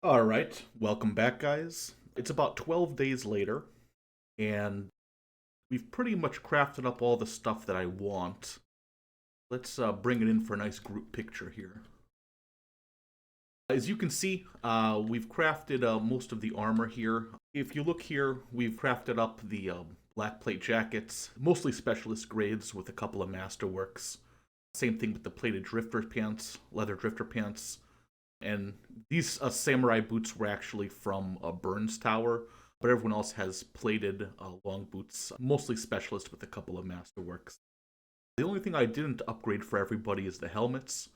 Alright, welcome back, guys. It's about 12 days later, and we've pretty much crafted up all the stuff that I want. Let's bring it in for a nice group picture here. As you can see, we've crafted most of the armor here. If you look here, we've crafted up the black plate jackets, mostly specialist grades with a couple of masterworks. Same thing with the plated drifter pants, leather drifter pants. And these samurai boots were actually from Burns Tower, but everyone else has plated long boots, mostly specialist with a couple of masterworks. The only thing I didn't upgrade for everybody is the helmets,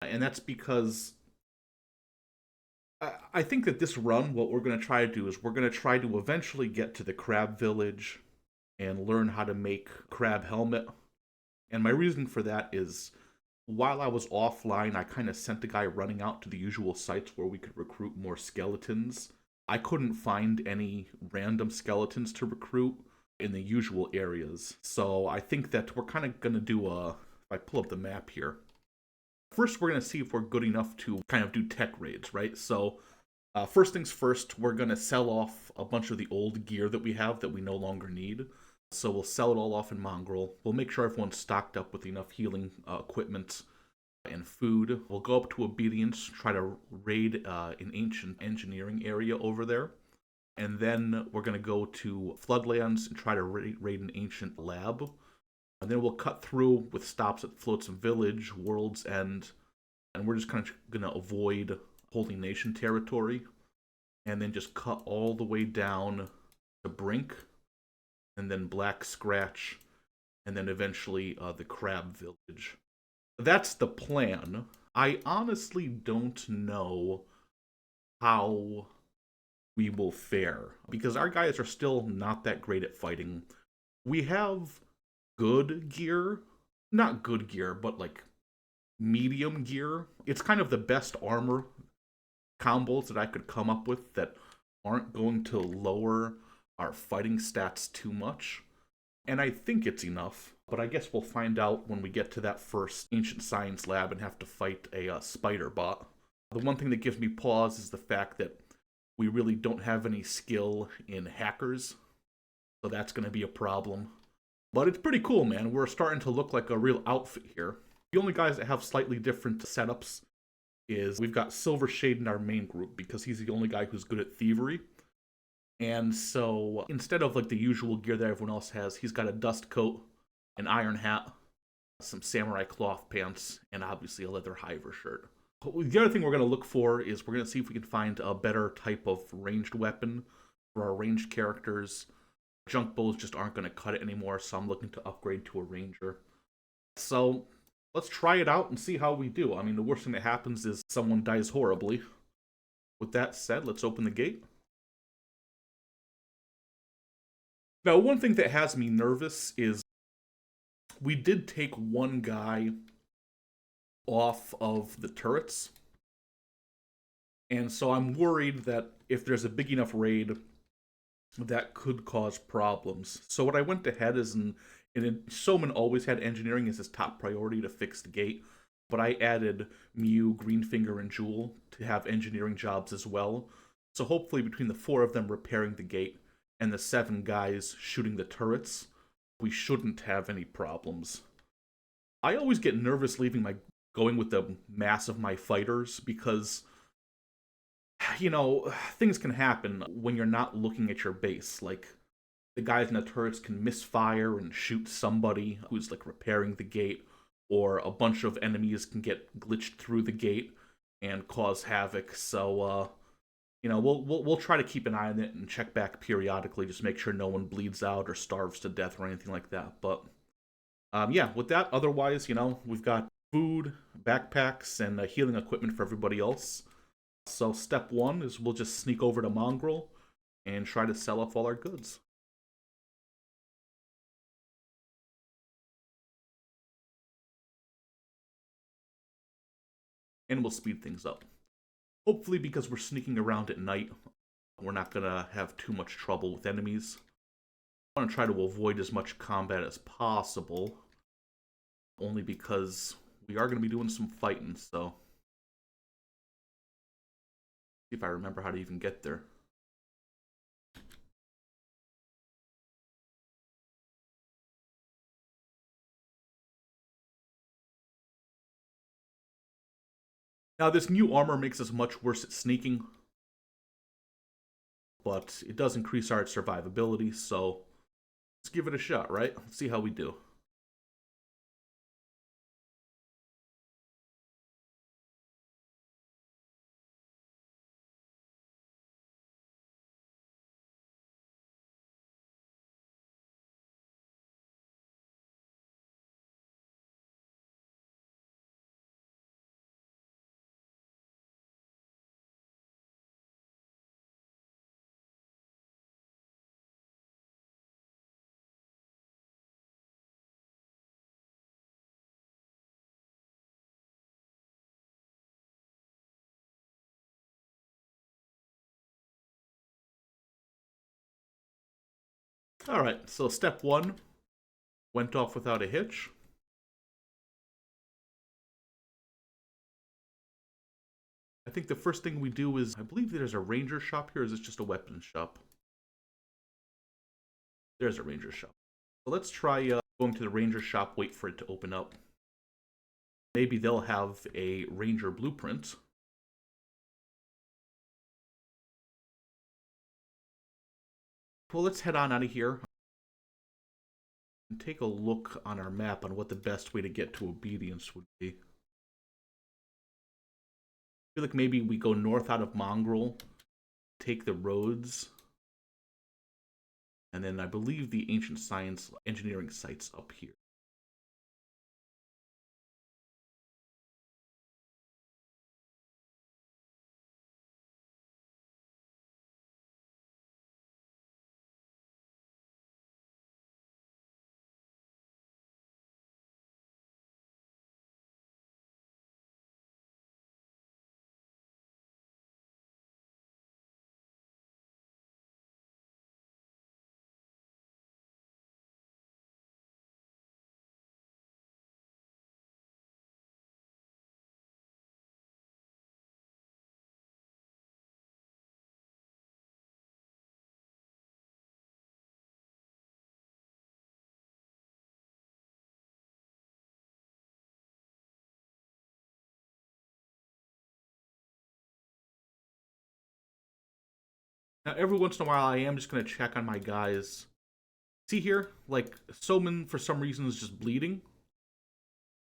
and that's because I think that this run, what we're going to try to do is we're going to try to eventually get to the crab village and learn how to make crab helmet. And my reason for that is while I was offline, I kind of sent a guy running out to the usual sites where we could recruit more skeletons. I couldn't find any random skeletons to recruit in the usual areas. So I think that we're kind of going to do a. If I pull up the map here, first we're going to see if we're good enough to kind of do tech raids, right? So first things first, we're going to sell off a bunch of the old gear that we have that we no longer need. So we'll sell it all off in Mongrel. We'll make sure everyone's stocked up with enough healing equipment and food. We'll go up to Obedience, try to raid an ancient engineering area over there. And then we're going to go to Floodlands and try to raid an ancient lab. And then we'll cut through with stops at Flotsam Village, World's End, and we're just kind of going to avoid Holy Nation territory. And then just cut all the way down to Brink, and then Black Scratch, and then eventually the Crab Village. That's the plan. I honestly don't know how we will fare because our guys are still not that great at fighting. We have good gear, not good gear, but like medium gear. It's kind of the best armor combos that I could come up with that aren't going to lower our fighting stats too much. And I think it's enough, but I guess we'll find out when we get to that first ancient science lab and have to fight a spider bot. The one thing that gives me pause is the fact that we really don't have any skill in hackers, so that's going to be a problem. But it's pretty cool, man. We're starting to look like a real outfit here. The only guys that have slightly different setups is we've got Silver Shade in our main group because he's the only guy who's good at thievery. And so instead of like the usual gear that everyone else has, he's got a dust coat, an iron hat, some samurai cloth pants, and obviously a leather hiver shirt. The other thing we're going to look for is we're going to see if we can find a better type of ranged weapon for our ranged characters. Junk bows just aren't going to cut it anymore, so I'm looking to upgrade to a ranger. So let's try it out and see how we do. I mean, the worst thing that happens is someone dies horribly. With that said, let's open the gate. Now, one thing that has me nervous is we did take one guy off of the turrets. And so I'm worried that if there's a big enough raid, that could cause problems. So what I went ahead is, and Soman always had engineering as his top priority to fix the gate, but I added Mew, Greenfinger, and Jewel to have engineering jobs as well. So hopefully between the four of them repairing the gate and the 7 guys shooting the turrets, we shouldn't have any problems. I always get nervous going with the mass of my fighters because things can happen when you're not looking at your base. Like the guys in the turrets can misfire and shoot somebody who's like repairing the gate, or a bunch of enemies can get glitched through the gate and cause havoc. So we'll try to keep an eye on it and check back periodically, just make sure no one bleeds out or starves to death or anything like that. But yeah, with that, otherwise, we've got food, backpacks, and healing equipment for everybody else. So step one is we'll just sneak over to Mongrel and try to sell off all our goods. And we'll speed things up. Hopefully, because we're sneaking around at night, we're not going to have too much trouble with enemies. I want to try to avoid as much combat as possible, only because we are going to be doing some fighting, so See if I remember how to even get there. Now, this new armor makes us much worse at sneaking, but it does increase our survivability, so let's give it a shot, right? Let's see how we do. All right, so step one went off without a hitch. I think the first thing we do is, I believe there's a ranger shop here, or is this just a weapons shop? There's a ranger shop. So let's try going to the ranger shop, wait for it to open up. Maybe they'll have a ranger blueprint. Well, let's head on out of here and take a look on our map on what the best way to get to obedience would be. I feel like maybe we go north out of Mongrel, take the roads, and then I believe the ancient science engineering site's up here. Now, every once in a while, I am just going to check on my guys. See here, like, Soman, for some reason, is just bleeding.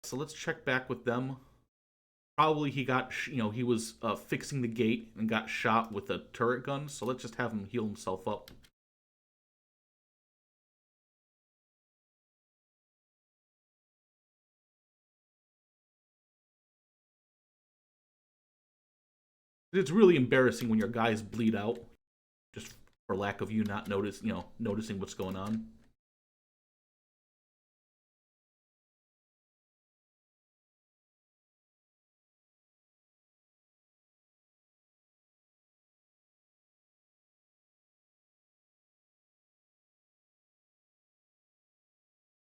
So let's check back with them. Probably he got, he was fixing the gate and got shot with a turret gun. So let's just have him heal himself up. It's really embarrassing when your guys bleed out, just for lack of you not noticing what's going on.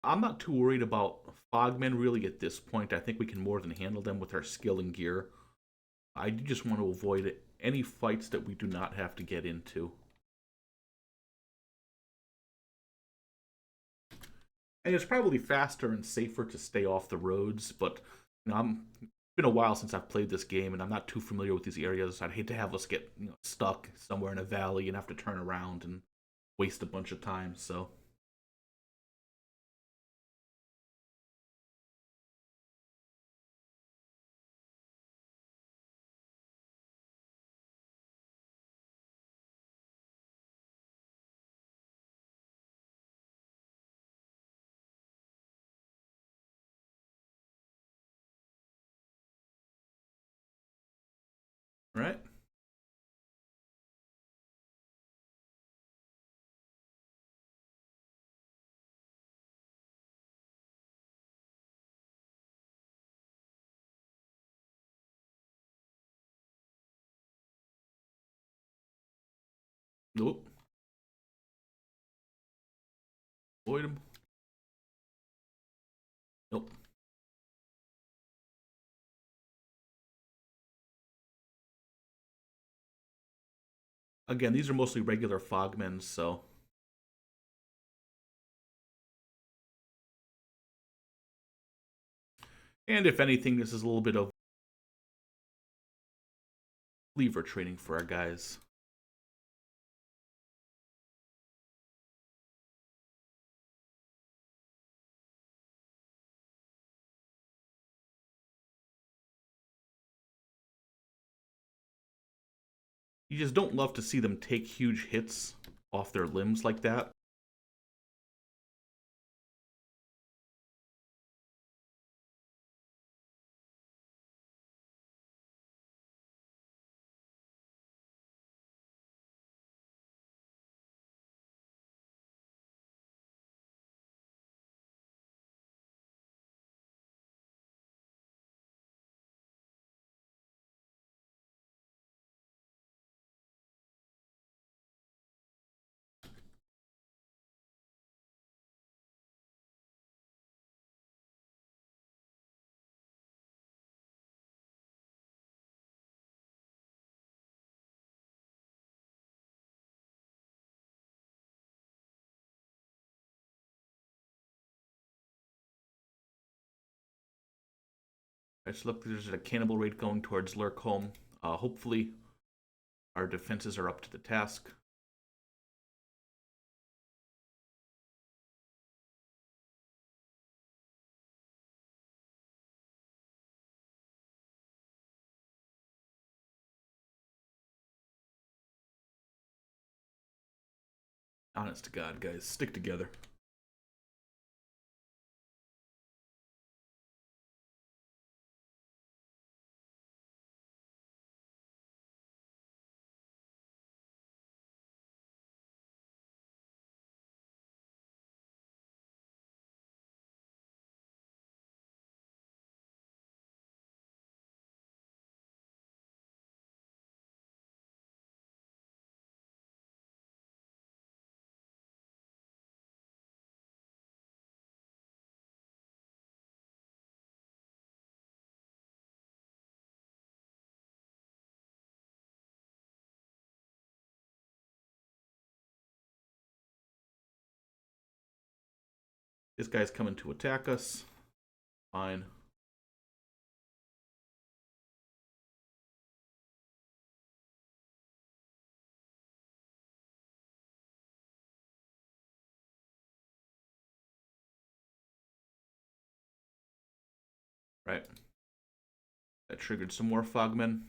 I'm not too worried about Fogmen really at this point. I think we can more than handle them with our skill and gear. I just want to avoid any fights that we do not have to get into. And it's probably faster and safer to stay off the roads, but it's been a while since I've played this game, and I'm not too familiar with these areas. I'd hate to have us get stuck somewhere in a valley and have to turn around and waste a bunch of time. So, all right. Nope. Avoid him. Nope. Again, these are mostly regular fogmen, so. And if anything, this is a little bit of lever training for our guys. You just don't love to see them take huge hits off their limbs like that. Right, so look, there's a cannibal raid going towards Lurkholm. Hopefully, our defenses are up to the task. Honest to God, guys, stick together. This guy's coming to attack us. Fine. Right. That triggered some more fogmen.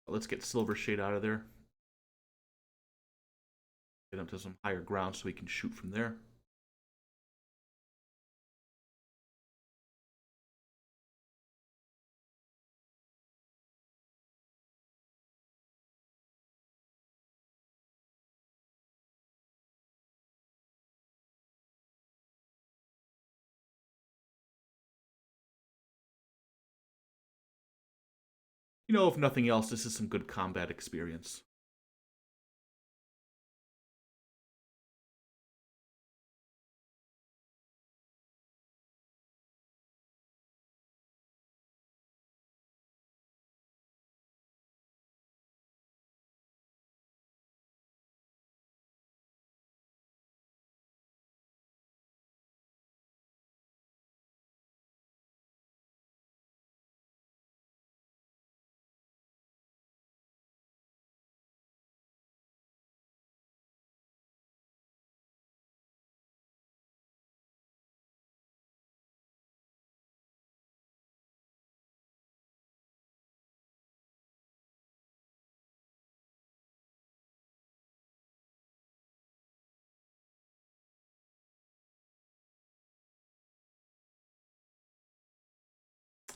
Let's get Silver Shade out of there. Get him to some higher ground so we can shoot from there. You know, if nothing else, this is some good combat experience.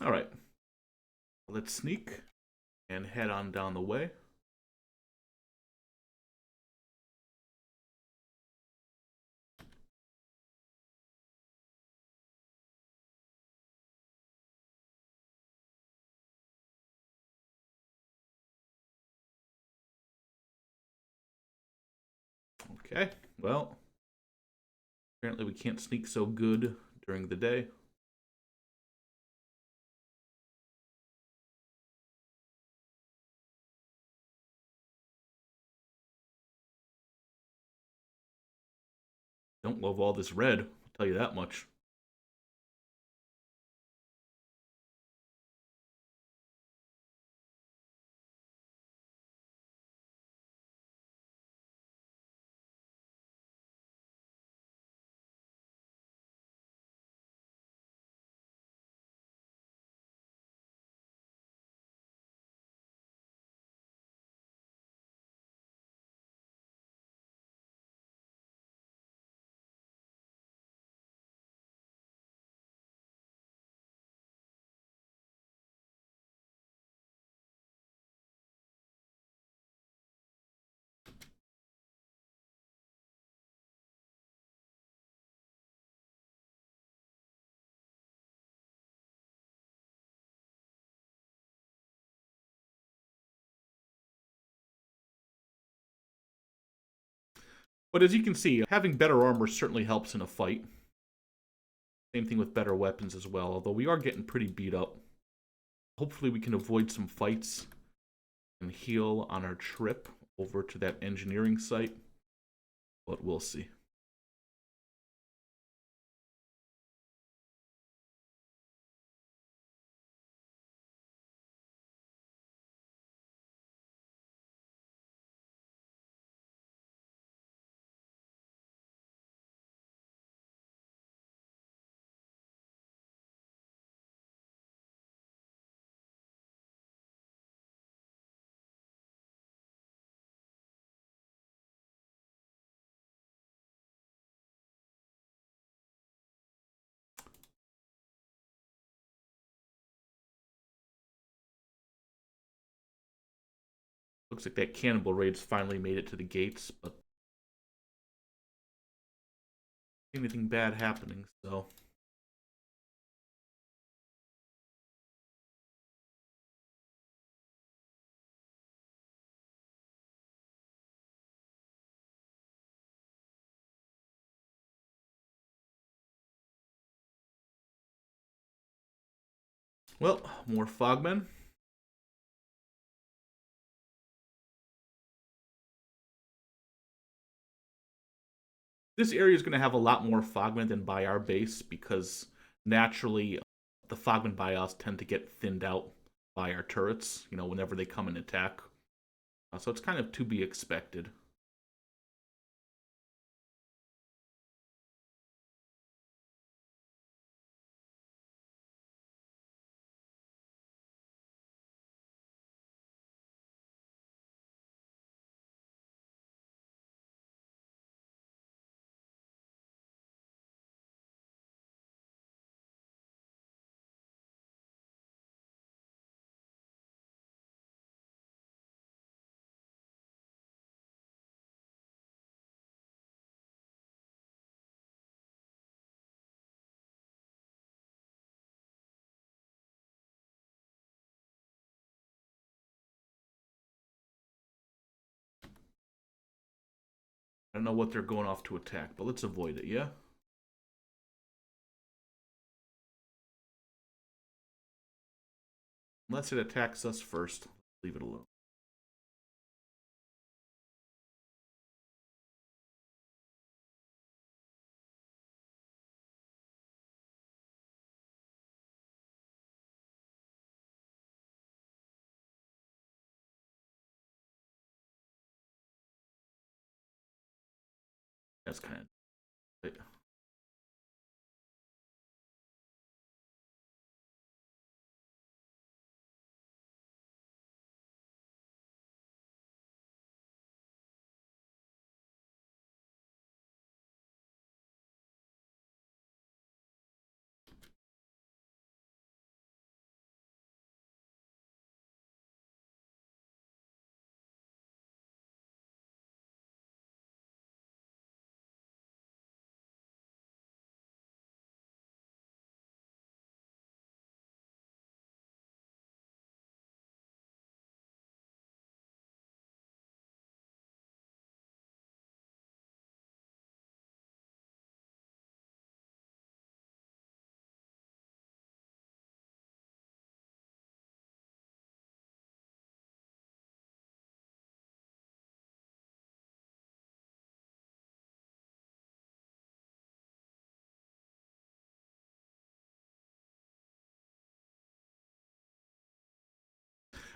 All right. Let's sneak and head on down the way. Okay, well, apparently we can't sneak so good during the day. Don't love all this red, I'll tell you that much. But as you can see, having better armor certainly helps in a fight. Same thing with better weapons as well, although we are getting pretty beat up. Hopefully we can avoid some fights and heal on our trip over to that engineering site, but we'll see. Looks like that cannibal raid's finally made it to the gates, but anything bad happening, so. Well, more fogmen. This area is going to have a lot more fogmen than by our base because naturally the fogmen by us tend to get thinned out by our turrets, whenever they come and attack. So it's kind of to be expected. I don't know what they're going off to attack, but let's avoid it, yeah? Unless it attacks us first, leave it alone. That's kind of...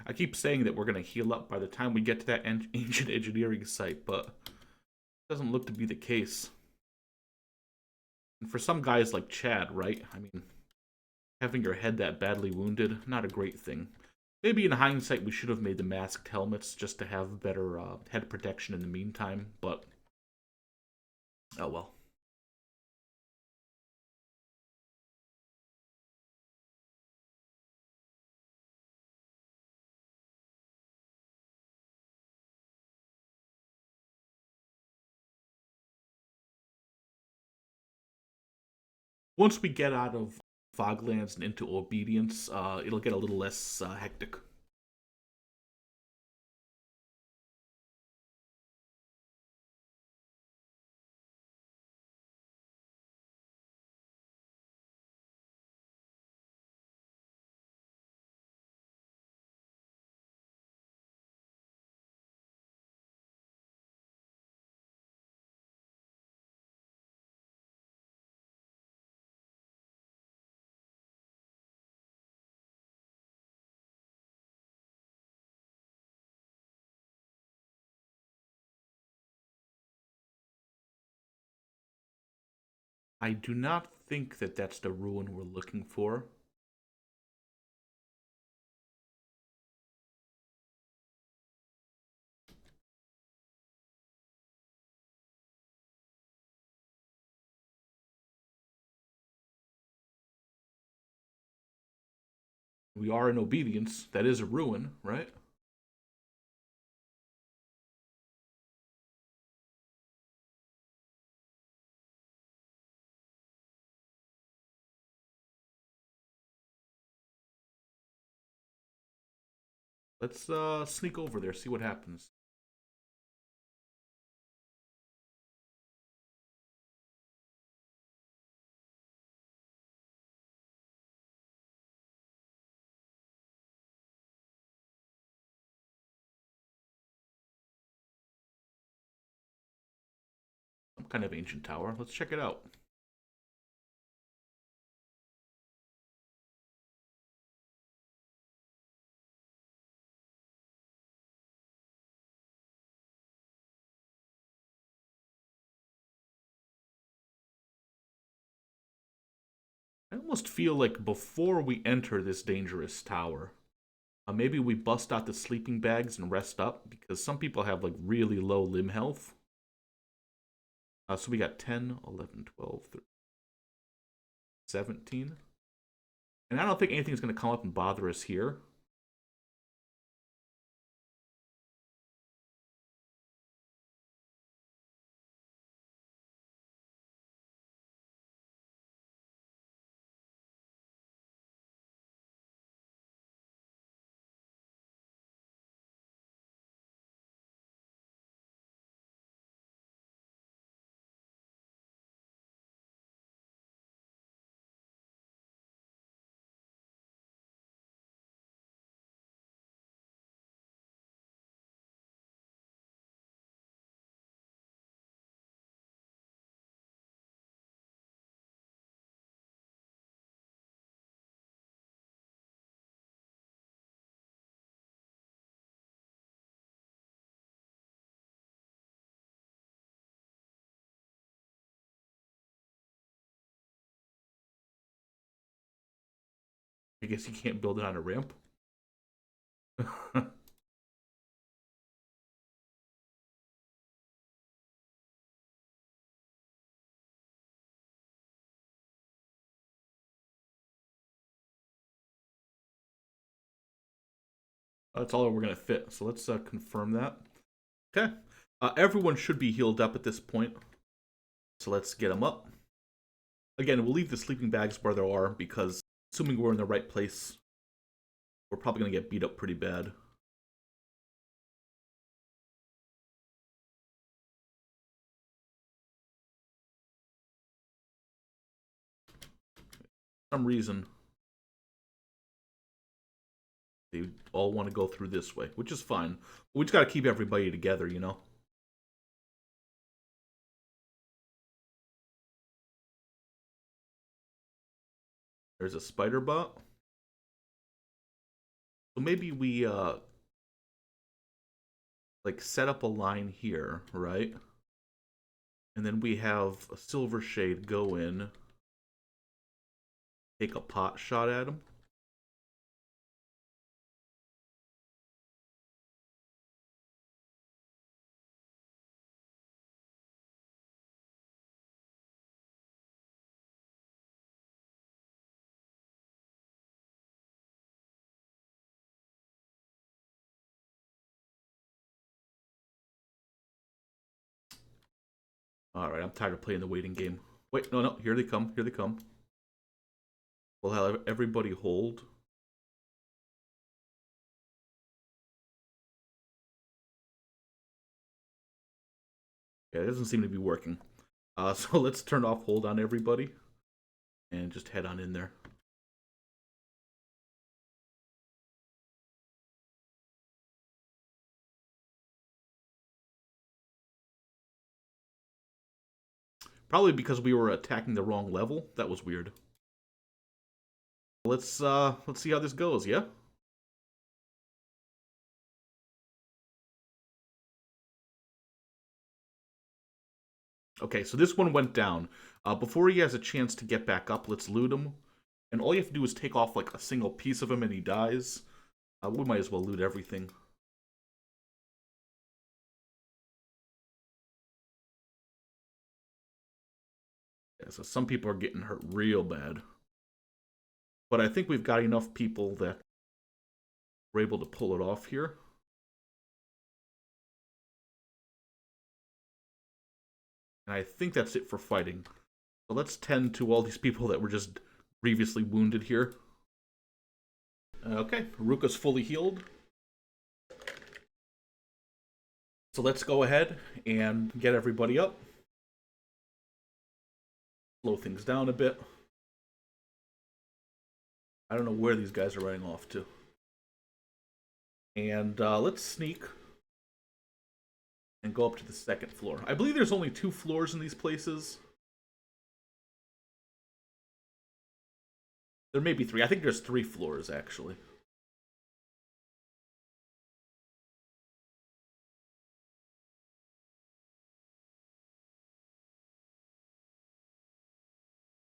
I keep saying that we're gonna heal up by the time we get to that ancient engineering site, but it doesn't look to be the case. And for some guys like Chad, right? I mean, having your head that badly wounded, not a great thing. Maybe in hindsight we should have made the masked helmets just to have better head protection in the meantime, but oh well. Once we get out of Foglands and into Obedience, it'll get a little less hectic. I do not think that that's the ruin we're looking for. We are in Obedience. That is a ruin, right? Let's sneak over there, see what happens. Some kind of ancient tower. Let's check it out. I almost feel like before we enter this dangerous tower, maybe we bust out the sleeping bags and rest up because some people have like really low limb health. So we got 10, 11, 12, 13, 17. And I don't think anything's going to come up and bother us here. I guess you can't build it on a ramp. That's all we're going to fit. So let's confirm that. Okay. Everyone should be healed up at this point. So let's get them up. Again, we'll leave the sleeping bags where they are because assuming we're in the right place, we're probably going to get beat up pretty bad. For some reason, they all want to go through this way, which is fine. We just got to keep everybody together, you know? There's a spider bot. So maybe we like set up a line here, right? And then we have a Silver Shade go in, take a pot shot at him. Alright, I'm tired of playing the waiting game. Wait, no, here they come, here they come. We'll have everybody hold. Yeah, it doesn't seem to be working. So let's turn off hold on everybody. And just head on in there. Probably because we were attacking the wrong level. That was weird. Let's see how this goes, yeah? Okay, so this one went down. Before he has a chance to get back up, let's loot him. And all you have to do is take off like a single piece of him and he dies. We might as well loot everything. Yeah, so some people are getting hurt real bad. But I think we've got enough people that we're able to pull it off here. And I think that's it for fighting. So let's tend to all these people that were just grievously wounded here. Okay, Ruka's fully healed. So let's go ahead and get everybody up. Slow things down a bit. I don't know where these guys are running off to. And let's sneak and go up to the second floor. I believe there's only 2 floors in these places. There may be 3. I think there's 3 floors, actually.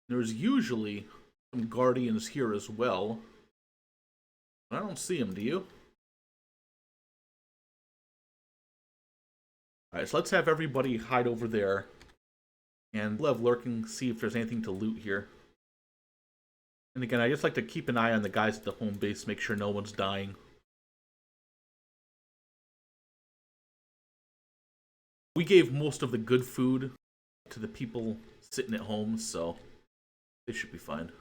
There's usually some guardians here as well. I don't see them, do you? Alright, so let's have everybody hide over there. And we'll have lurking, see if there's anything to loot here. And again, I just like to keep an eye on the guys at the home base, make sure no one's dying. We gave most of the good food to the people sitting at home, so they should be fine.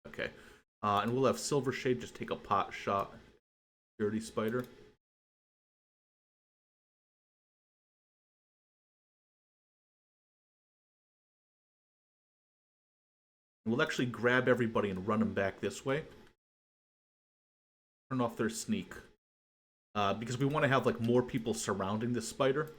Okay. And we'll have Silver Shade just take a pot shot. Dirty Spider. We'll actually grab everybody and run them back this way. Turn off their sneak. Because we want to have like more people surrounding this spider.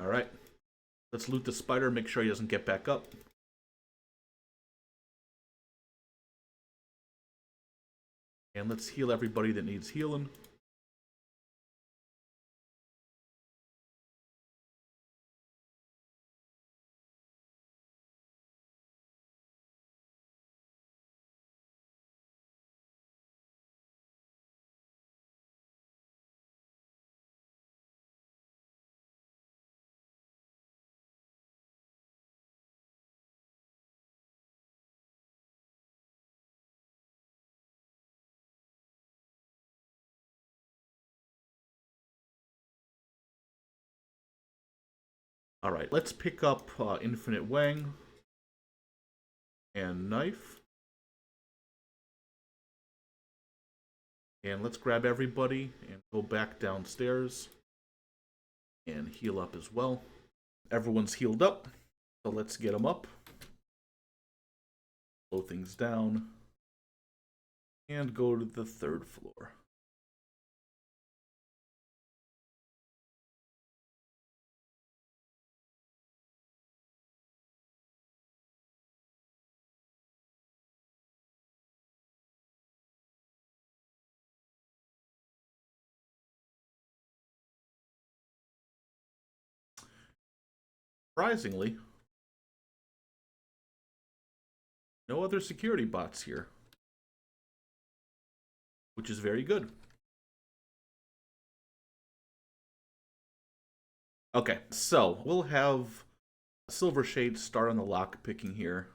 Alright. Let's loot the spider, make sure he doesn't get back up. And let's heal everybody that needs healing. Alright, let's pick up Infinite Wang and Knife. And let's grab everybody and go back downstairs and heal up as well. Everyone's healed up, so let's get them up. Slow things down. And go to the 3rd floor. Surprisingly, no other security bots here, which is very good. Okay, so we'll have Silver Shade start on the lock picking here.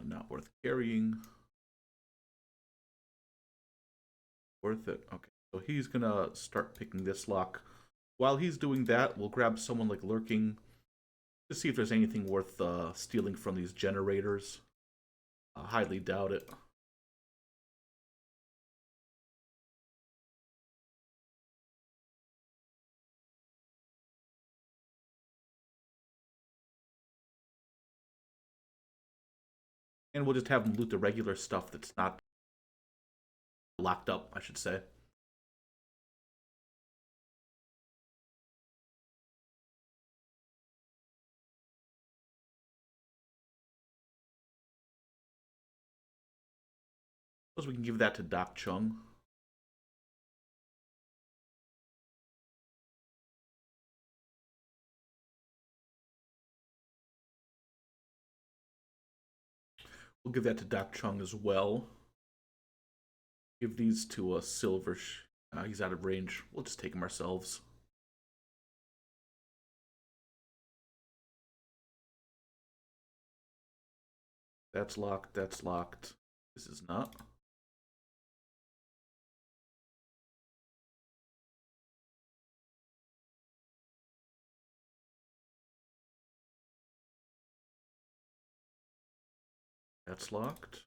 Not worth carrying. Worth it. Okay, so he's gonna start picking this lock. While he's doing that, we'll grab someone like Lurking to see if there's anything worth stealing from these generators. I highly doubt it. And we'll just have them loot the regular stuff that's not locked up, I should say. Suppose we can give that to Doc Chung. We'll give that to Doc Chung as well. Give these to a Silver. He's out of range. We'll just take him ourselves. That's locked. That's locked. This is not. That's locked.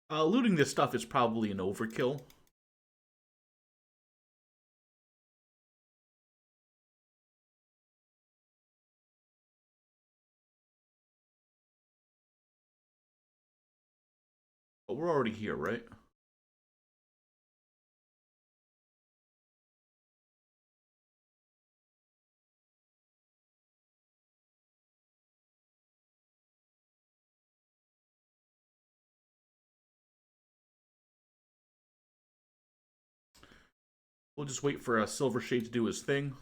Looting this stuff is probably an overkill. But we're already here, right? We'll just wait for Silver Shade to do his thing.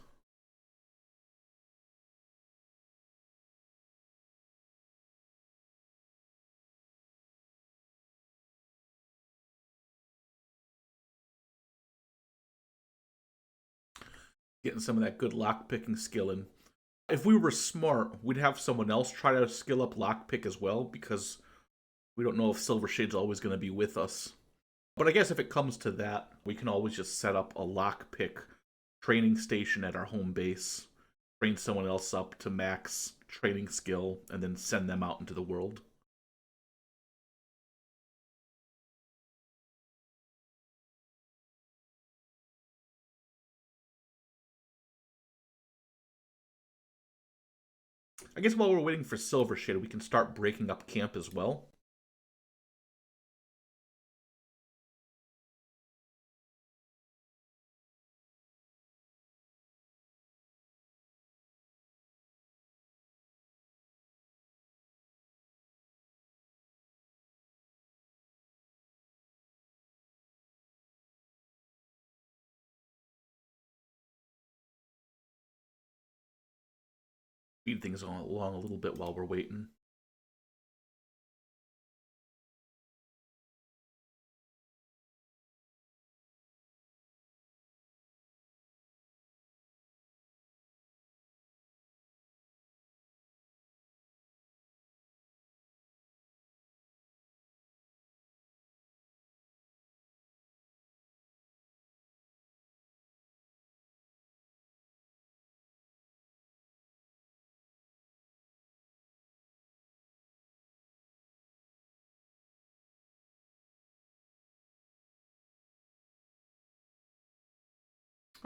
Getting some of that good lockpicking skill in. If we were smart, we'd have someone else try to skill up lockpick as well, because we don't know if Silver Shade's always going to be with us. But I guess if it comes to that, we can always just set up a lockpick training station at our home base, train someone else up to max training skill, and then send them out into the world. I guess while we're waiting for Silver Shade, we can start breaking up camp as well. Speed things along a little bit while we're waiting.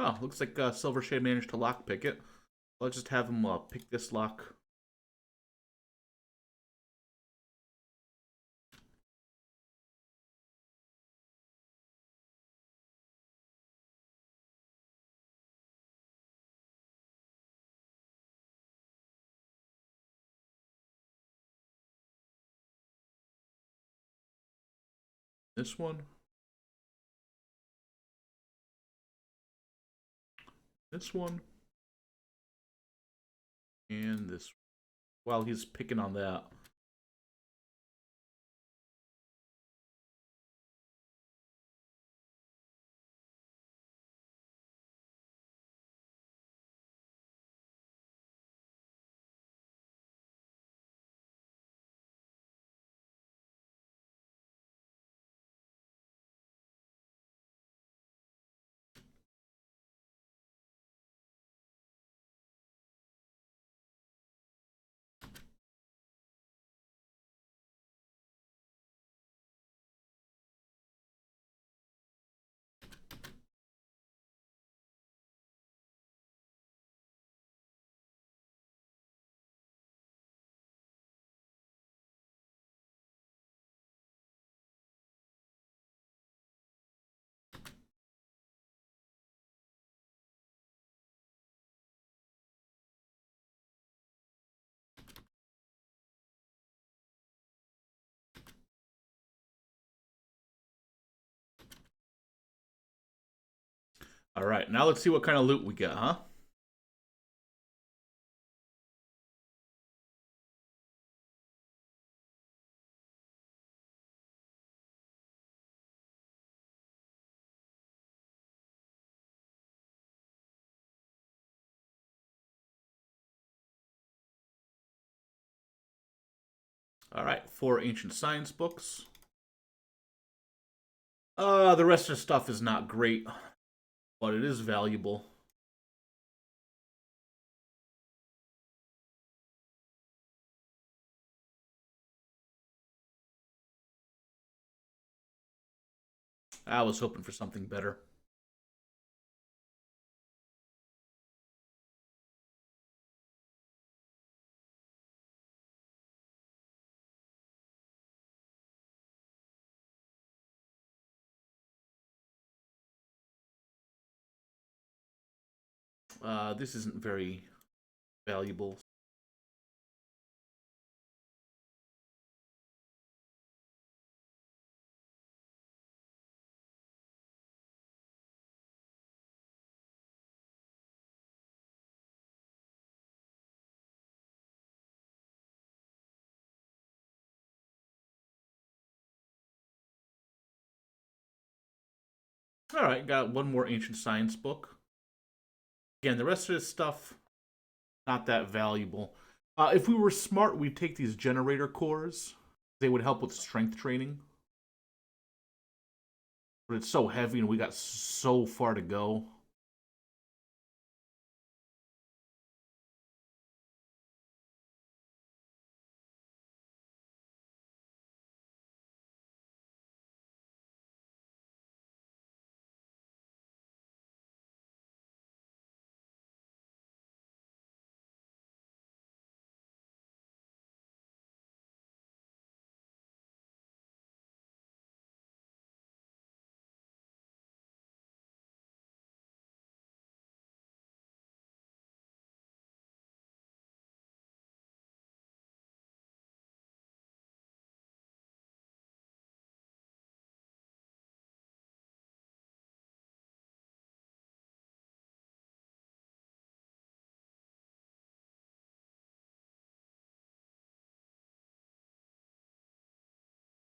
Oh, looks like Silvershade managed to lockpick it. Let's just have him pick this lock. This one. This one. And this. While he's picking on that. Alright, now let's see what kind of loot we get, huh? Alright, 4 ancient science books. The rest of the stuff is not great, but it is valuable. I was hoping for something better. This isn't very valuable. Alright, got one more ancient science book. Again, the rest of this stuff, not that valuable. If we were smart, we'd take these generator cores. They would help with strength training. But it's so heavy and we got so far to go.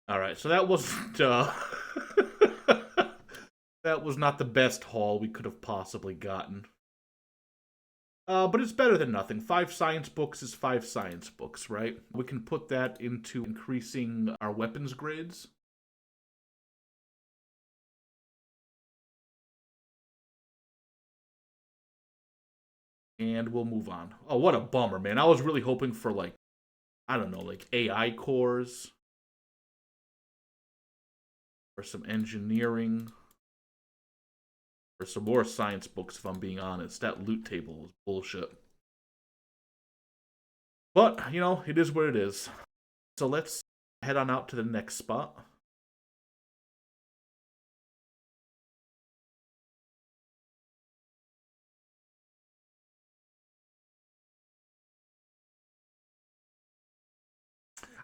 All right, so that wasn't that was not the best haul we could have possibly gotten. But it's better than nothing. 5 science books is 5 science books, right? We can put that into increasing our weapons grades. And we'll move on. Oh, what a bummer, man. I was really hoping for, like, I don't know, like AI cores or some engineering or some more science books, if I'm being honest. That loot table is bullshit. But, it is what it is. So let's head on out to the next spot.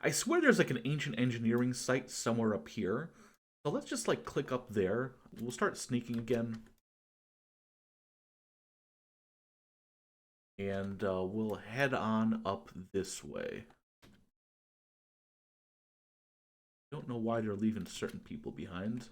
I swear there's like an ancient engineering site somewhere up here. So let's just like click up there. We'll start sneaking again. And we'll head on up this way. Don't know why they're leaving certain people behind.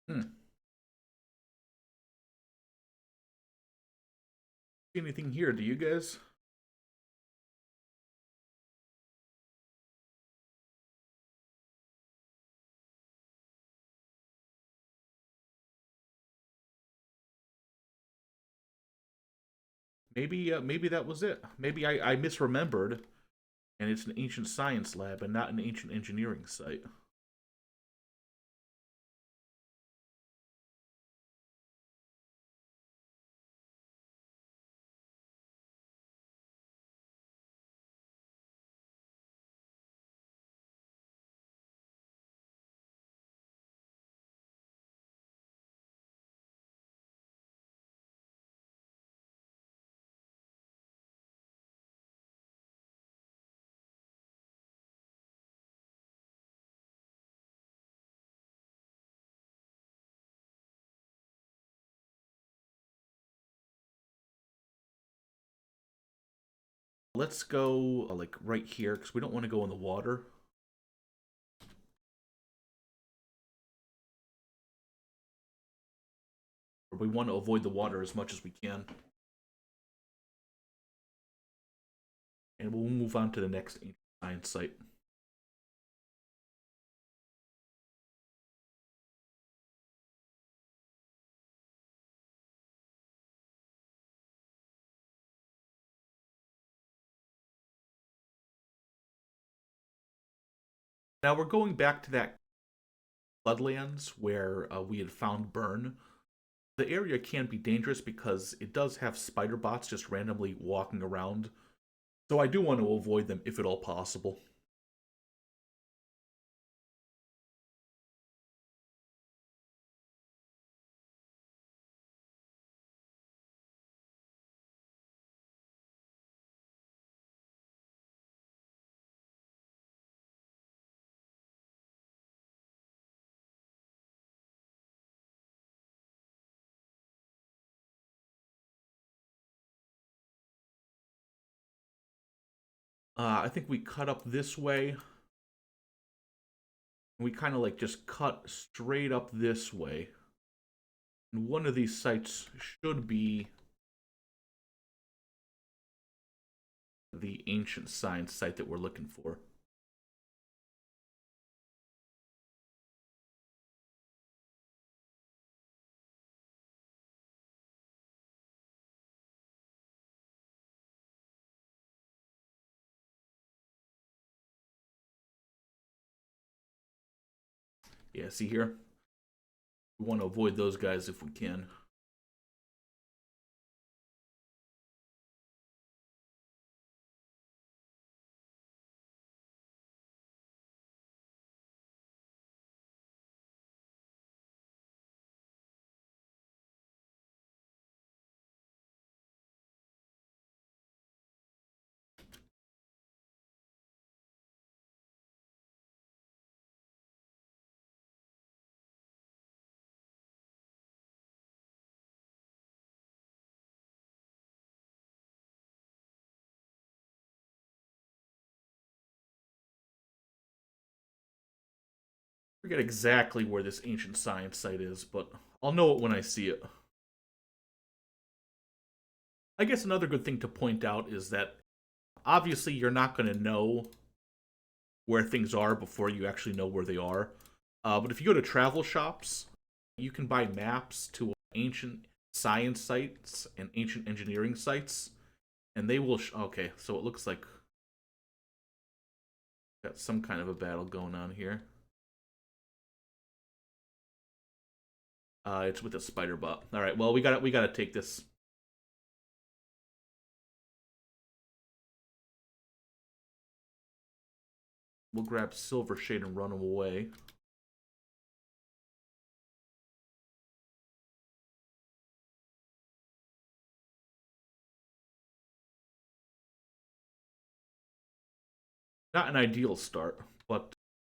Hmm. See anything here, do you guys? Maybe that was it. Maybe I misremembered and it's an ancient science lab and not an ancient engineering site. Let's go like right here because we don't want to go in the water. We want to avoid the water as much as we can. And we'll move on to the next ancient science site. Now we're going back to that floodlands where we had found Burn. The area can be dangerous because it does have spider bots just randomly walking around. So I do want to avoid them if at all possible. I think we cut up this way. We kind of like just cut straight up this way. And one of these sites should be the ancient science site that we're looking for. Yeah, see here? We want to avoid those guys if we can. I forget exactly where this ancient science site is, but I'll know it when I see it. I guess another good thing to point out is that obviously you're not going to know where things are before you actually know where they are. But if you go to travel shops, you can buy maps to ancient science sites and ancient engineering sites, and they will. Okay, so it looks like got some kind of a battle going on here. It's with a spider bot. All right, well we got to take this. We'll grab Silver Shade and run him away. Not an ideal start, but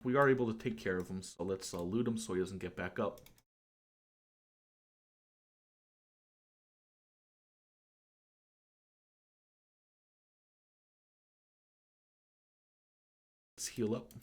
we are able to take care of him. So let's loot him so he doesn't get back up. Let's heal up.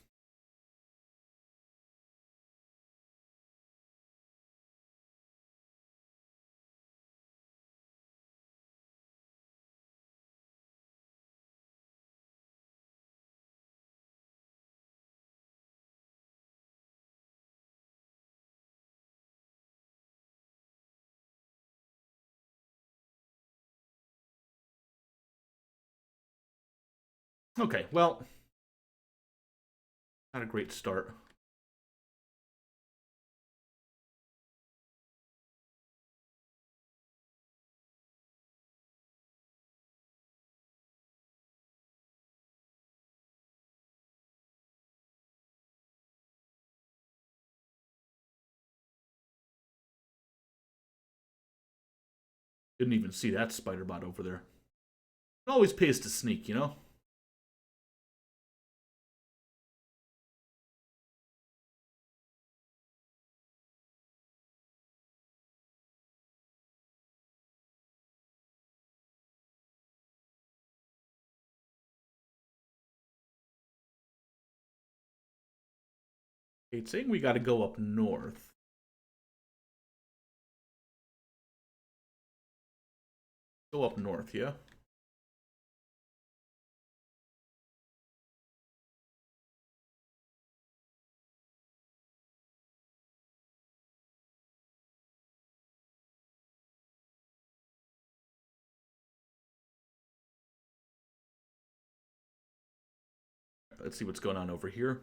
Okay, well, not a great start. Didn't even see that spider bot over there. It always pays to sneak, you know? It's saying we gotta go up north. Go up north, yeah? Let's see what's going on over here.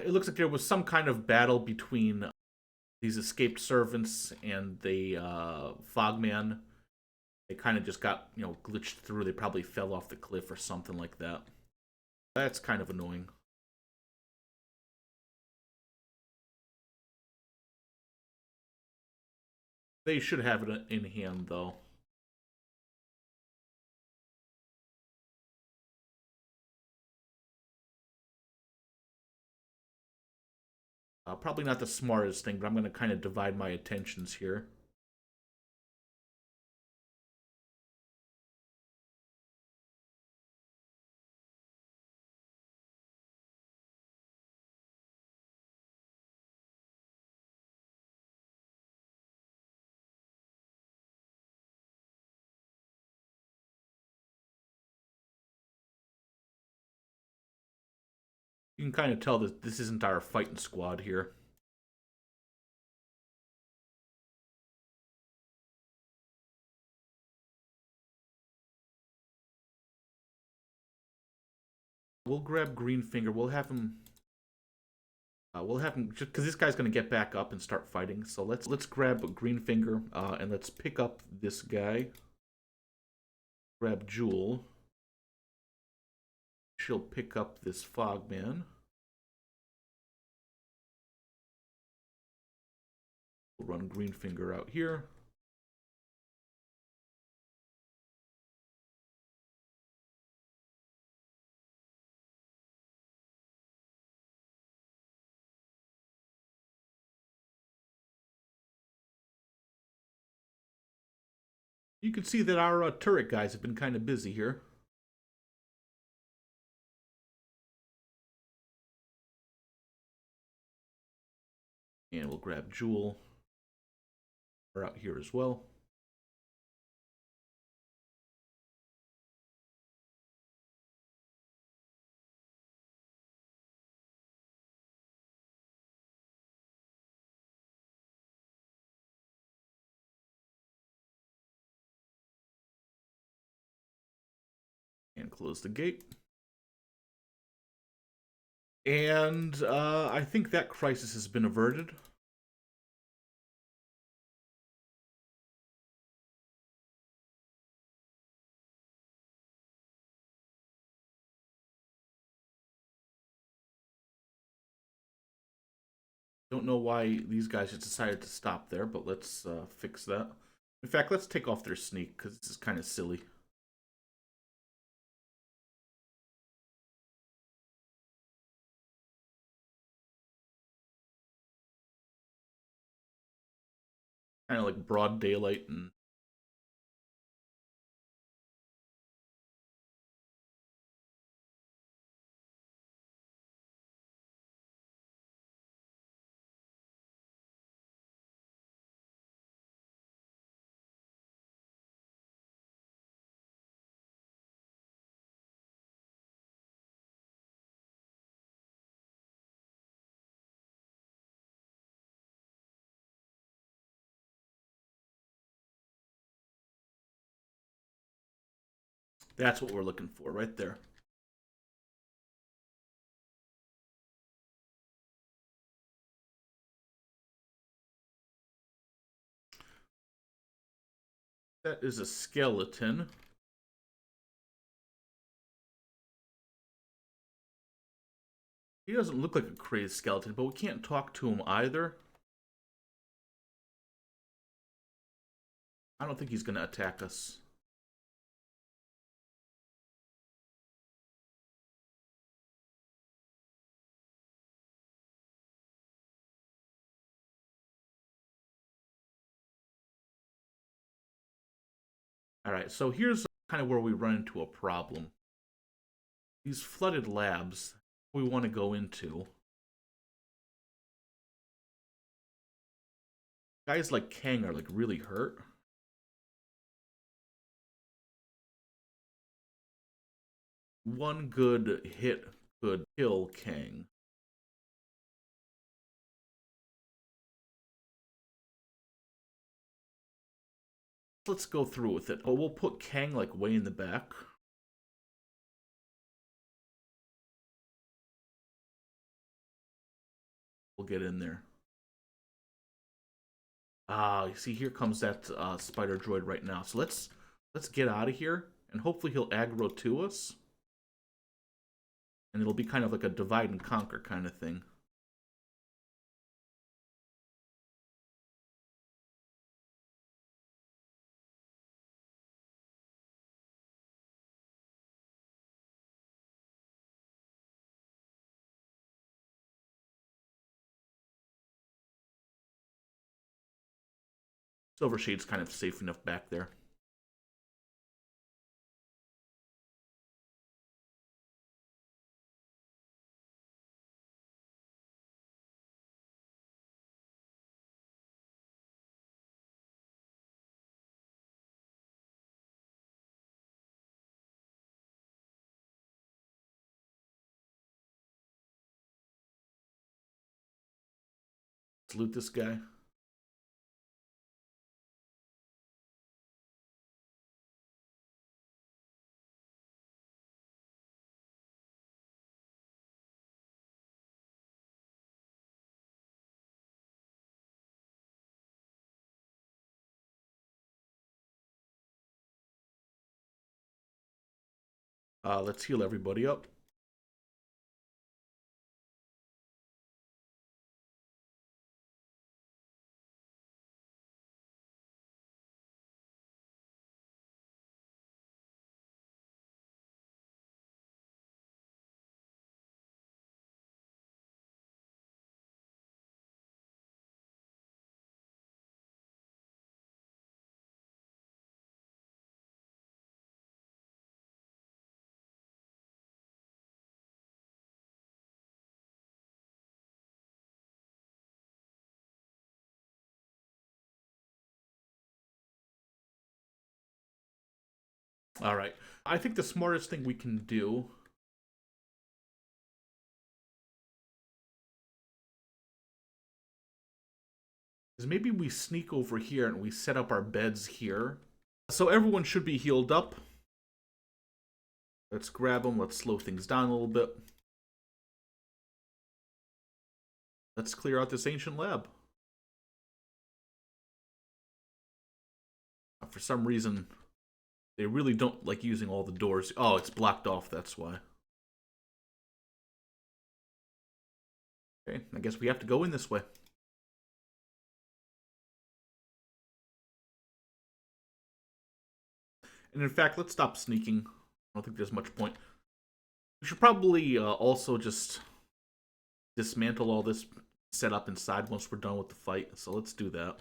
It looks like there was some kind of battle between these escaped servants and the Fogman. They kind of just got, glitched through. They probably fell off the cliff or something like that. That's kind of annoying. They should have it in hand, though. Probably not the smartest thing, but I'm going to kind of divide my attentions here. You can kind of tell that this isn't our fighting squad here. We'll grab Greenfinger. We'll have him. We'll have him just because this guy's going to get back up and start fighting. So let's grab Greenfinger and let's pick up this guy. Grab Jewel. She'll pick up this Fogman. We'll run Greenfinger out here. You can see that our turret guys have been kind of busy here. And we'll grab Jewel. We're out here as well. And close the gate. And I think that crisis has been averted. Don't know why these guys just decided to stop there, but let's fix that. In fact, let's take off their sneak, because this is kind of silly. Kind of like broad daylight and that's what we're looking for right there. That is a skeleton. He doesn't look like a crazed skeleton, but we can't talk to him either. I don't think he's going to attack us. Alright, so here's kind of where we run into a problem. These flooded labs we want to go into. Guys like Kang are like really hurt. One good hit could kill Kang. Let's go through with it. Oh, we'll put Kang like way in the back. get in there. Ah, you see, here comes that spider droid right now. So let's get out of here, and hopefully he'll aggro to us, and it'll be kind of like a divide and conquer kind of thing. Silver Shade's kind of safe enough back there. Let's loot this guy. Let's heal everybody up. All right. I think the smartest thing we can do is maybe we sneak over here and we set up our beds here. So everyone should be healed up. Let's grab them. Let's slow things down a little bit. Let's clear out this ancient lab. For some reason, they really don't like using all the doors. Oh, it's blocked off, that's why. Okay, I guess we have to go in this way. And in fact, let's stop sneaking. I don't think there's much point. We should probably also just dismantle all this setup inside once we're done with the fight. So let's do that.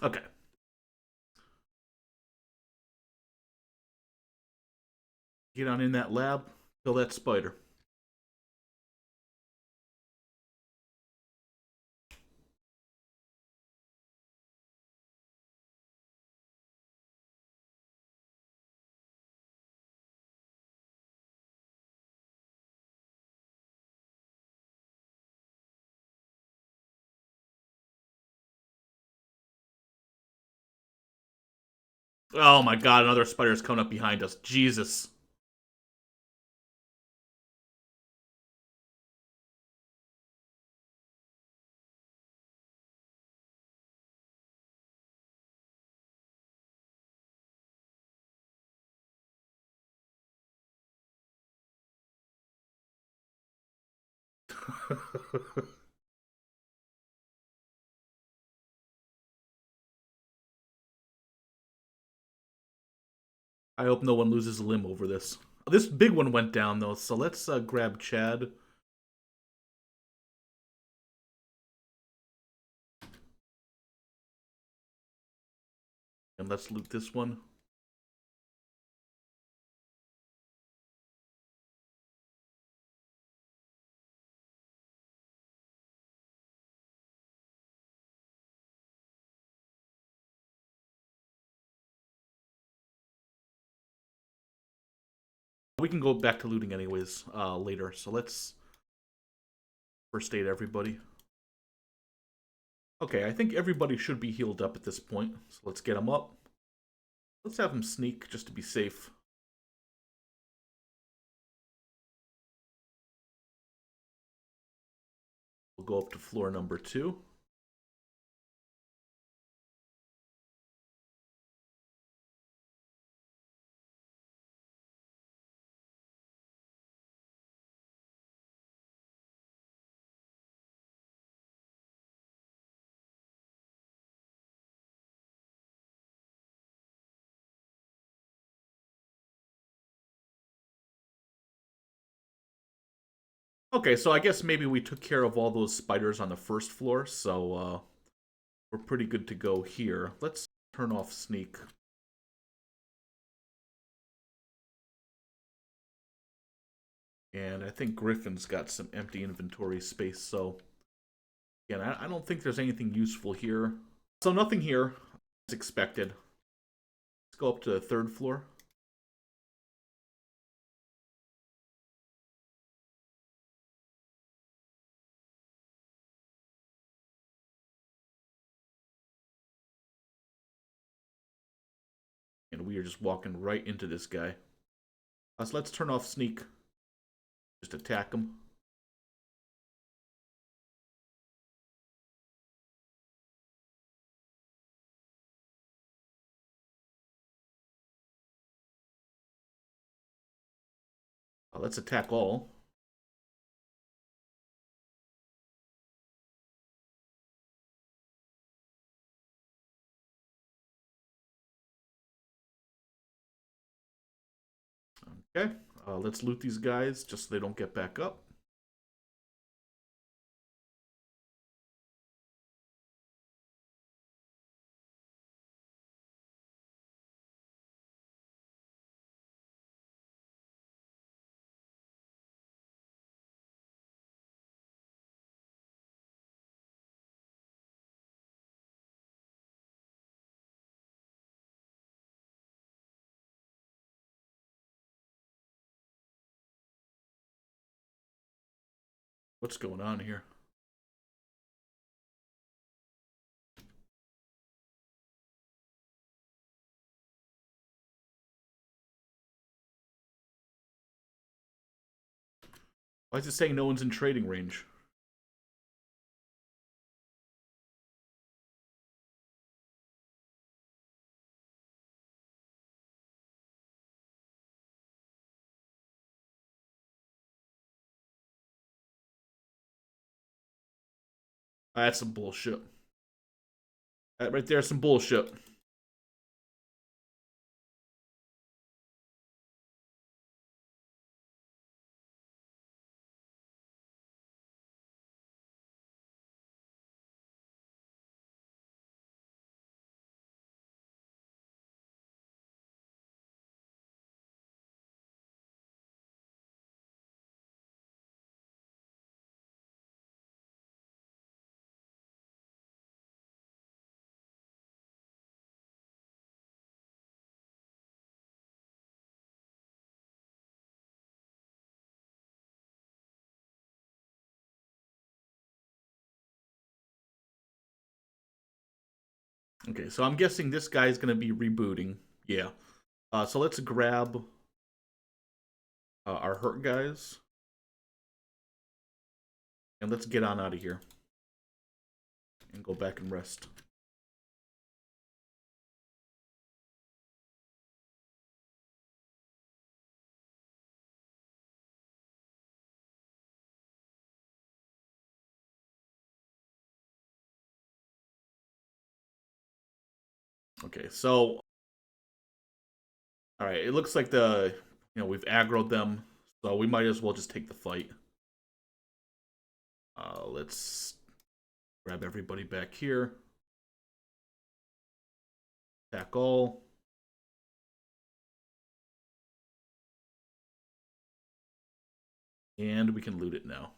Okay. Get on in that lab, kill that spider. Oh my god, another spider's coming up behind us. Jesus. I hope no one loses a limb over this. This big one went down though, so let's grab Chad. And let's loot this one. We can go back to looting anyways later. So let's first aid everybody. Okay, I think everybody should be healed up at this point. So let's get them up. Let's have them sneak just to be safe. We'll go up to floor number 2. Okay, so I guess maybe we took care of all those spiders on the first floor, so we're pretty good to go here. Let's turn off sneak. And I think Griffin's got some empty inventory space, so again, I don't think there's anything useful here. So nothing here as expected. Let's go up to the 3rd floor. And we are just walking right into this guy. So let's turn off sneak. Just attack him. Let's attack all. Okay, let's loot these guys just so they don't get back up. What's going on here? Why is it saying no one's in trading range? That's some bullshit. That right there is some bullshit. Okay, so I'm guessing this guy is going to be rebooting. Yeah. So let's grab our hurt guys and let's get on out of here and go back and rest. Okay, so all right, it looks like we've aggroed them, so we might as well just take the fight. Let's grab everybody back here. Attack all. And we can loot it now.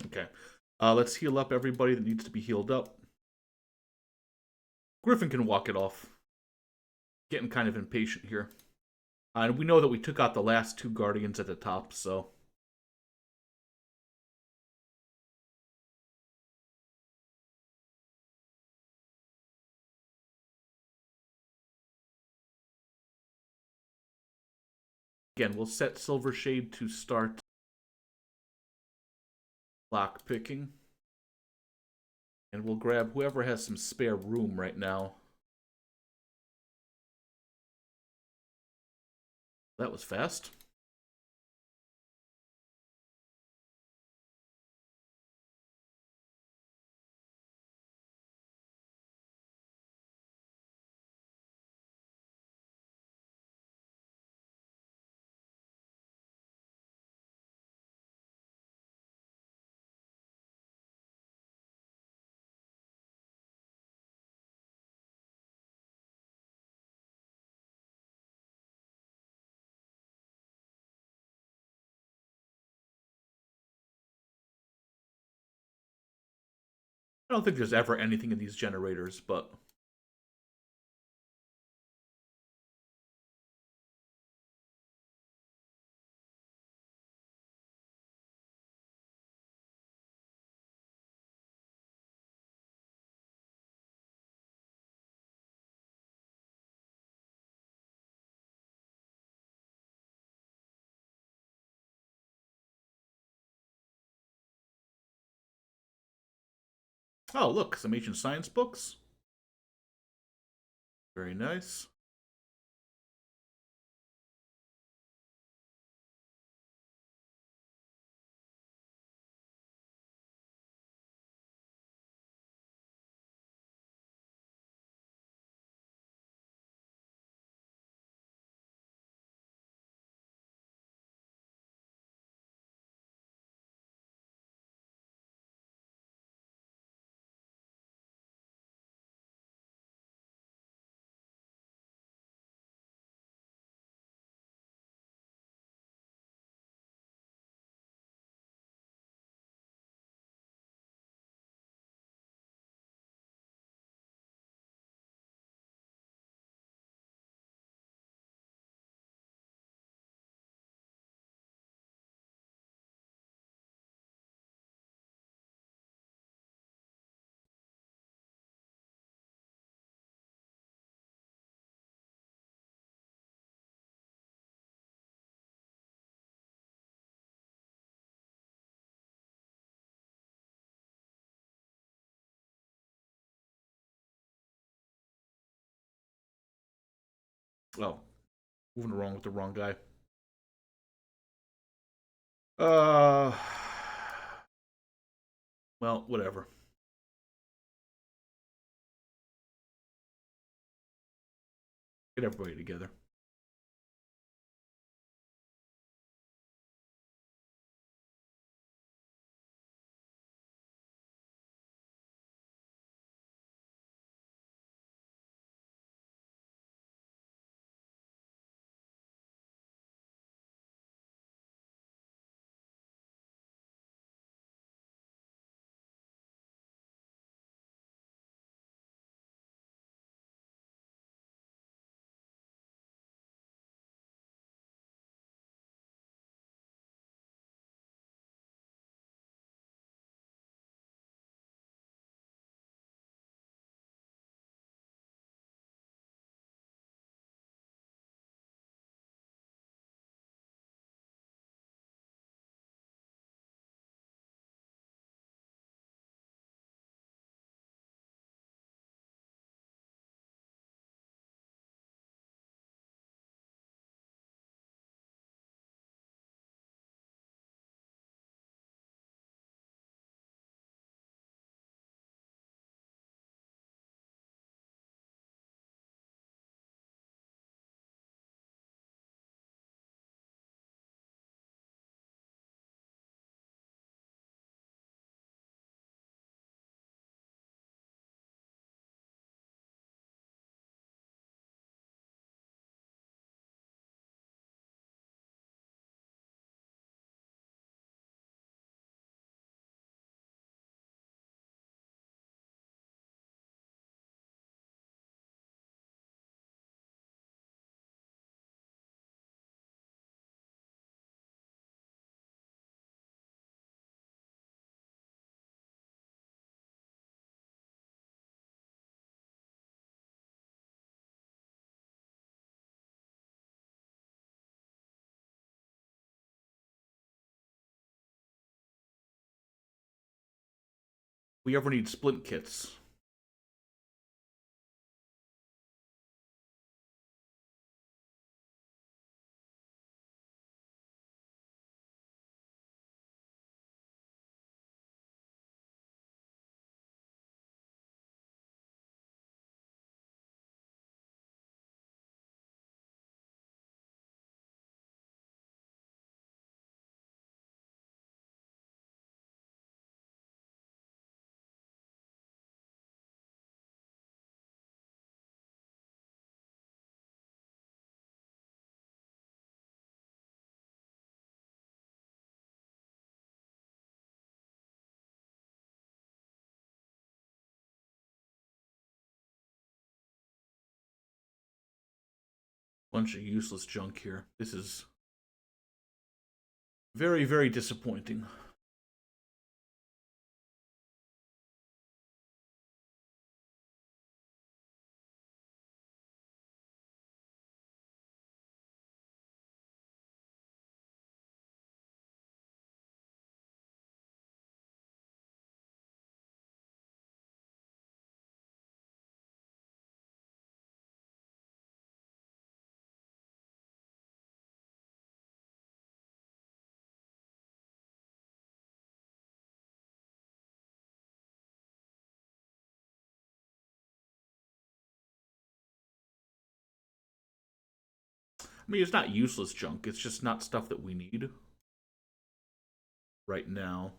Okay. Let's heal up everybody that needs to be healed up. Griffin can walk it off. Getting kind of impatient here. And we know that we took out the last two guardians at the top, so. Again, we'll set Silvershade to start lock picking. And we'll grab whoever has some spare room right now. That was fast. I don't think there's ever anything in these generators, but. Oh, look, some ancient science books. Very nice. Oh, moving along with the wrong guy. Uh, well, whatever. Get everybody together. we ever need splint kits. Bunch of useless junk here. This is very, very disappointing. I mean, it's not useless junk. It's just not stuff that we need right now.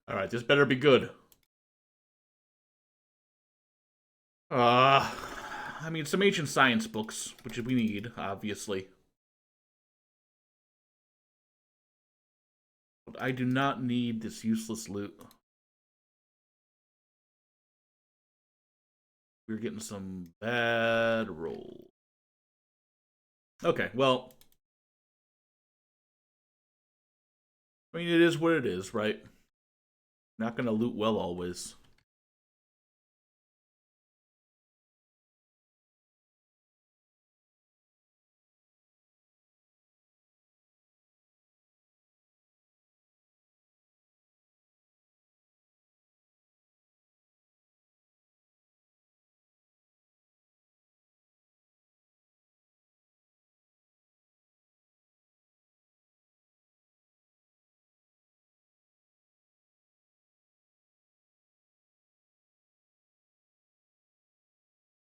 All right, this better be good. Uh, I mean, some ancient science books, which we need, obviously. But I do not need this useless loot. We're getting some bad rolls. Okay, well, I mean, it is what it is, right? Not gonna loot well always.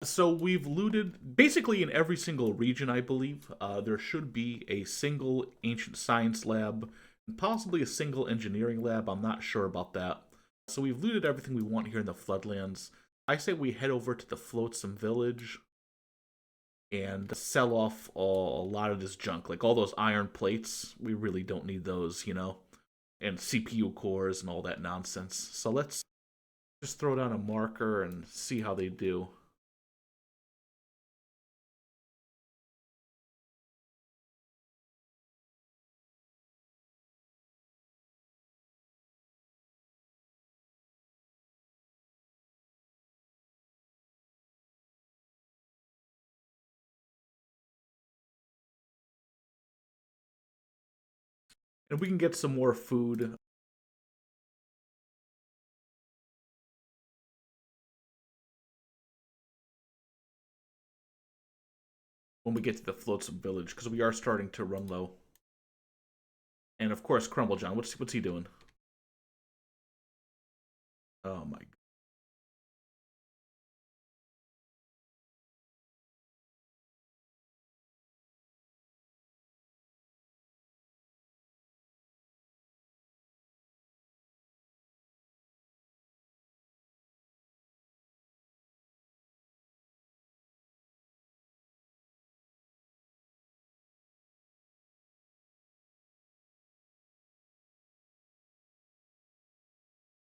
So we've looted basically in every single region, I believe. There should be a single ancient science lab, and possibly a single engineering lab. I'm not sure about that. So we've looted everything we want here in the Floodlands. I say we head over to the Flotsam Village and sell off a lot of this junk, like all those iron plates. We really don't need those, and CPU cores and all that nonsense. So let's just throw down a marker and see how they do. And we can get some more food when we get to the Flotsam Village, because we are starting to run low. And of course, Crumble John, what's he doing? Oh my.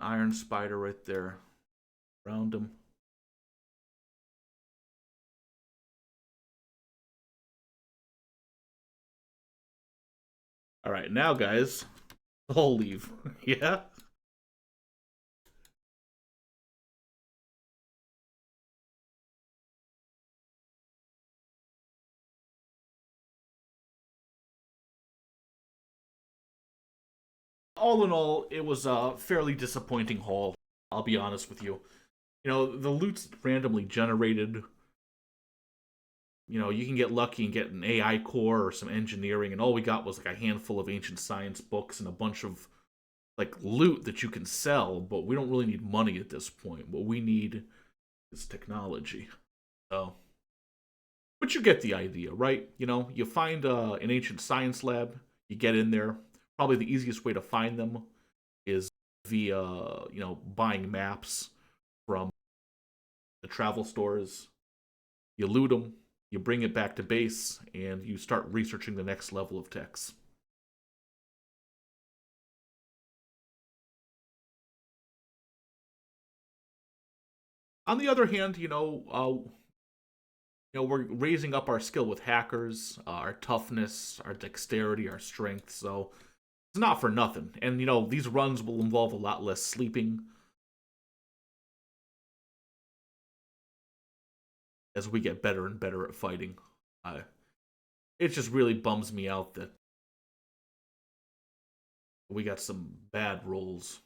Iron Spider right there. Round him. All right, now guys, I'll leave. Yeah. All in all, it was a fairly disappointing haul. I'll be honest with you. The loot's randomly generated. You can get lucky and get an AI core or some engineering, and all we got was like a handful of ancient science books and a bunch of like loot that you can sell, but we don't really need money at this point. What we need is technology. So, but you get the idea, right? You find an ancient science lab, you get in there. Probably the easiest way to find them is via, buying maps from the travel stores. You loot them, you bring it back to base, and you start researching the next level of techs. On the other hand, we're raising up our skill with hackers, our toughness, our dexterity, our strength. So it's not for nothing. And these runs will involve a lot less sleeping as we get better and better at fighting. Uh, it just really bums me out that we got some bad rolls.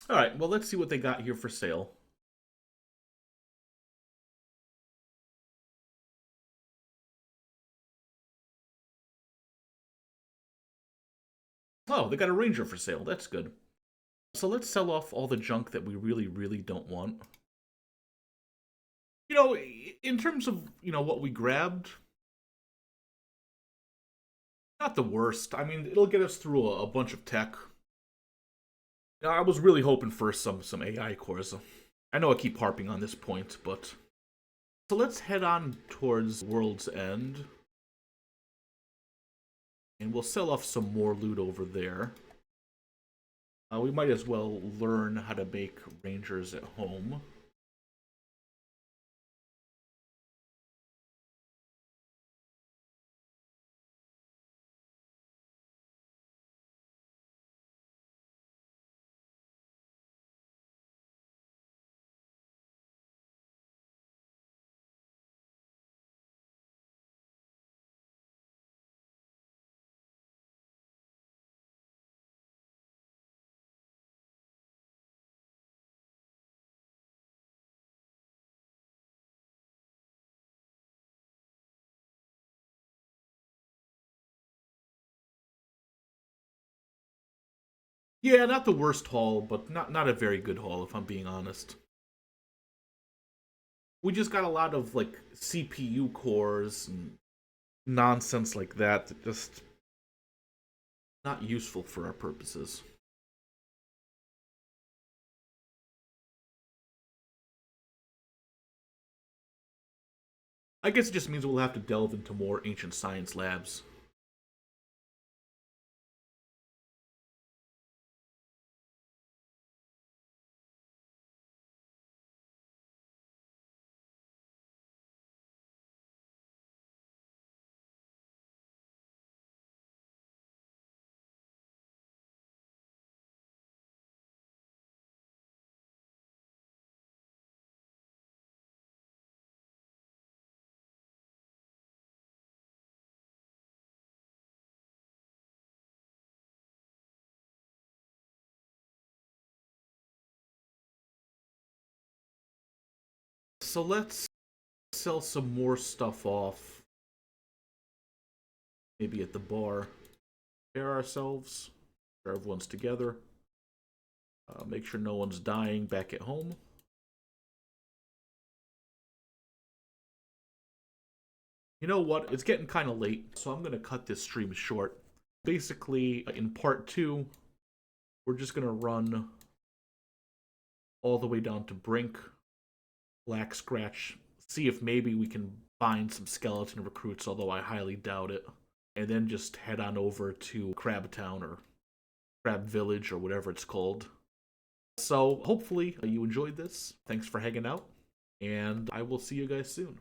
Alright, well, let's see what they got here for sale. Oh, they got a ranger for sale. That's good. So let's sell off all the junk that we really, really don't want. You know, in terms of, what we grabbed, not the worst. I mean, it'll get us through a bunch of tech. I was really hoping for some AI cores. I know I keep harping on this point, but... So let's head on towards World's End. And we'll sell off some more loot over there. We might as well learn how to make rangers at home. Yeah, not the worst haul, but not a very good haul, if I'm being honest. We just got a lot of, like, CPU cores and nonsense like that just not useful for our purposes. I guess it just means we'll have to delve into more ancient science labs. So let's sell some more stuff off. Maybe at the bar. Prepare ourselves. Sure everyone's together. Make sure no one's dying back at home. You know what? It's getting kind of late, so I'm going to cut this stream short. Basically, in part 2, we're just going to run all the way down to Brink, Black Scratch, see if maybe we can find some skeleton recruits, although I highly doubt it, and then just head on over to Crab Town or Crab Village or whatever it's called. So hopefully you enjoyed this. Thanks for hanging out, and I will see you guys soon.